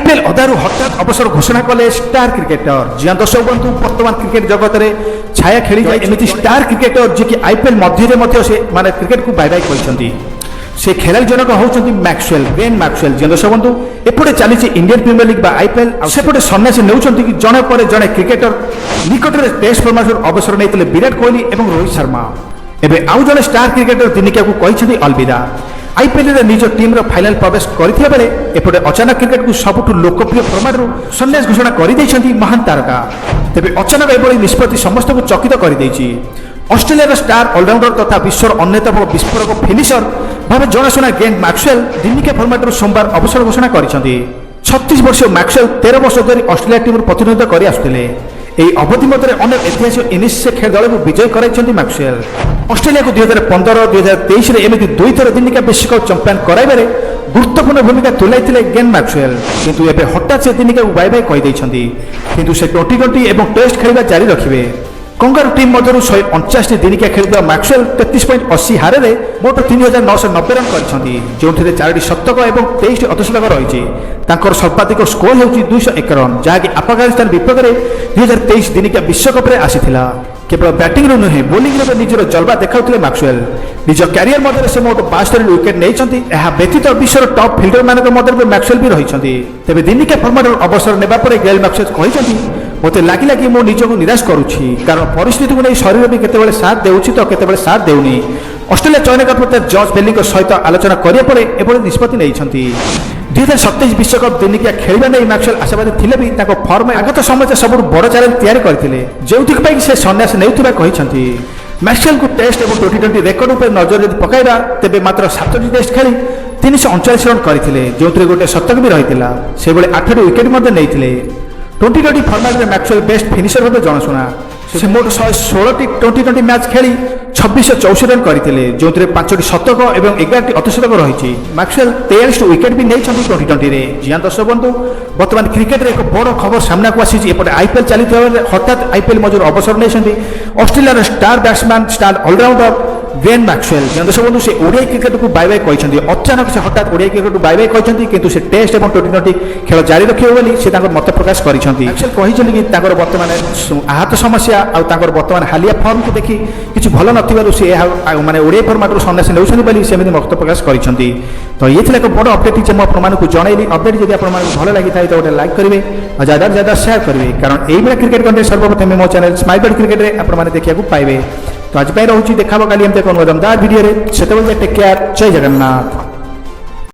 IPL अदारू हठात अवसर घोषणा कले स्टार क्रिकेटर जिया दर्शक बंधु वर्तमान क्रिकेट जगत में छाया खेली जाए एमती स्टार क्रिकेटर जी कि आईपीएल मध्य से माने क्रिकेट को बाय बाय कहते से खेलाड़ी जनक होती मैक्सवेल ग्लेन मैक्सवेल जिया दर्शक बंधु एपटे चली इंडियन प्रीमियर लीग आईपीएल सेपटे सन्यासी नेउछंती कि जणे पर जणे क्रिकेटर निकट में टेस्ट फर्मेट अवसर नहीं विराट कोहली और रोहित शर्मा एवं आउ जड़े स्टार क्रिकेटर दिनिकिया को कहते अलविदा आईपीएल निज टीम फाइनाल प्रवेश करथिया बेले एपटे अचानक क्रिकेट को सबुठु लोकप्रिय फर्मेट सन्यास घोषणा कर महान तारका तेज अचानक एभली निष्पत्ति समस्त को चकित कर ऑस्ट्रेलिया स्टार ऑलराउंडर तथा विश्वर अन्यतम विस्फोरक फिनिशर भाव जनाशुना ग्लेन मैक्सवेल दिनिकिया फर्मेट सोमवार अवसर घोषणा कर 36 वर्षीय मैक्सवेल 13 वर्ष धरी ऑस्ट्रेलिया टीम प्रतिनिधित्व कर आसुले ଏହି ଅବଧି ମଧ୍ୟରେ ଅନେକ ଐତିହାସିକ ଇନିଂସ ଖେଳ ଦଳକୁ ବିଜୟ କରାଇଛନ୍ତି ମ୍ୟାକ୍ସୱେଲ ଅଷ୍ଟ୍ରେଲିଆକୁ 2015 2023 ରେ ଏମିତି ଦୁଇଥର ଦିନିକିଆ ବିଶ୍ୱକପ୍ ଚମ୍ପିଆନ କରାଇବାରେ ଗୁରୁତ୍ୱପୂର୍ଣ୍ଣ ଭୂମିକା ତୁଲାଇଥିଲେ ଗ୍ଲେନ୍ ମ୍ୟାକ୍ସୱେଲ କିନ୍ତୁ ଏବେ ହଠାତ୍ ସେ ଦିନିକିଆକୁ ବାଏ ବାଏ କହିଦେଇଛନ୍ତି କିନ୍ତୁ ସେ ଟି20 ଏବଂ ଟେଷ୍ଟ ଖେଳିବା ଜାରି ରଖିବେ कंगारू टीम मध्य 149 दिनिकिया खेलुवा मैक्सवेल 33.80 हारे मोट 3990 रन करछंती जो 4टी शतक और 23टी अर्धशतक रही सर्वाधिक स्कोर होउची 201 रन जहाँकि अफगानिस्तान विपक्ष में 2023 दिनिकिया विश्वकप रे आसीथिला केवल बैटिंग नुहे बोलिंग में निजर जलवा देखाउथिले मैक्सवेल निज कैरियर मध्य से मोट 72 विकेट नहीं व्यतीत विश्वर टॉप फिल्डर मान मध्य मैक्सवेल भी रही तेज दिनिकिया फर्मेट अवसर नेबा परे ग्लेन मैक्सवेल कहते मत लगिला कि मो निजक निराश करुच्ची कारण परिस्थिति को नहीं शरीर भी केतबेले साथ देउछि तो केतबेले साथ देउनी ऑस्ट्रेलिया चयन कर्ता जॉर्ज बेली सहित आलोचना करिया परे एभली निष्पत्ति नहीं 2027 विश्वकप दिनिकिया खेलिबा नहीं मैक्सवेल आशावादी थिले भी ताको फॉर्म आगत समय सब बड़ चैलेंज तैयारी करथिले जेउथिक से सन्यास नेउथिबा कहिसंती मैक्सवेल को टेस्ट और टी20 रेकर्ड उपर नजर यदि पकाइबा तेबे मात्र 7टी टेस्ट खेली 339 रन करथिले जोंतरे गोटे शतक भी रहितिला से बेले 8टी विकेट मध्ये नेइथिले टी20 फर्मेट में मैक्सवेल बेस्ट फिनिशर भाव जनाशुना से मोट 116टी टी20 मैच खेली 2664 रन करते जो 5टी शतक और 11टी अर्धशतक रही मैक्सवेल 43 विकेट भी नहीं टी20 रे जिया दर्शक बंधु वर्तमान क्रिकेट एक बड़ खबर सामना को आसी एपटे आईपीएल चली हठात आईपीएल मजूर अवसर नहीं Australia star batsman star allrounder Glenn Maxwell दर्शक बंधु से ओडिया क्रिकेट को बाय बाय कहते अचानक से हठात ओडिया क्रिकेट को बाय बाय कहते किंतु से टेस्ट और टी20 खेल जारी रखिए बोली से मत प्रकाश करते मैक्सवेल कहते वर्तमान आहत समस्या और वर्तमान हालिया फर्म को देखी किसी भल न सी माने ओडिया फर्मेट सन्यास नेउछंती से मत प्रकाश करते तो ये एक बड़ अपडेट मुझे जनइली अपडेट जब आप भल लगी था तो गोटे लाइक करेंगे और ज़्यादा से ज़्यादा शेयर करेंगे कारण यही क्रिकेट कंटेंट सर्वप्रथम मो चैनल स्माइल बर्ड क्रिकेट में आपने देखा पाइबे तो आज रोचे देखा काली एमती एक मजेदार वीडियो से टेक केयर जय जगन्नाथ।